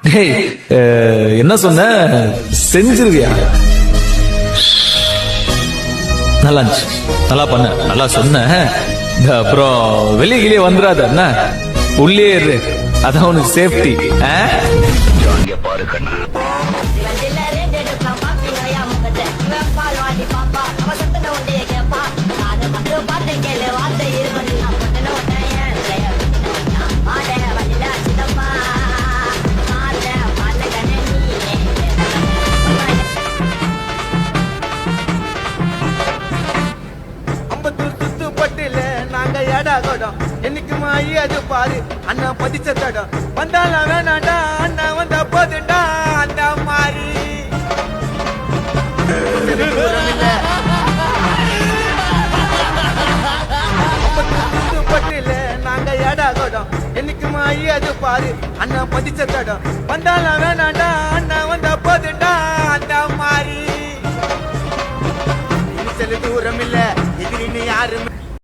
டேய் என்ன சொன்ன செஞ்சிருவியா? நல்லா இருந்துச்சு, நல்லா பண்ண, நல்லா சொன்ன. அப்புறம் வெளியே கிளியே வந்துடாத என்ன, உள்ளே இரு, அதான் உனக்கு சேஃப்டி. பாரு கண்ணா, என்னைக்குமா அது பாரு அண்ணா பதிச்ச தடம் வந்தால வேணாண்டா அண்ணா வந்தா போதுண்டா அந்த மாதிரி பட்டில நாங்க ஏடா கோடம் என்னைக்குமா அது பாரு அண்ணா பதிச்ச தடம் வந்தால வேணாண்டா அண்ணா வந்தா போதுண்டா அந்த மாதிரி தூரம் இல்ல எதிரின்னு யாருமே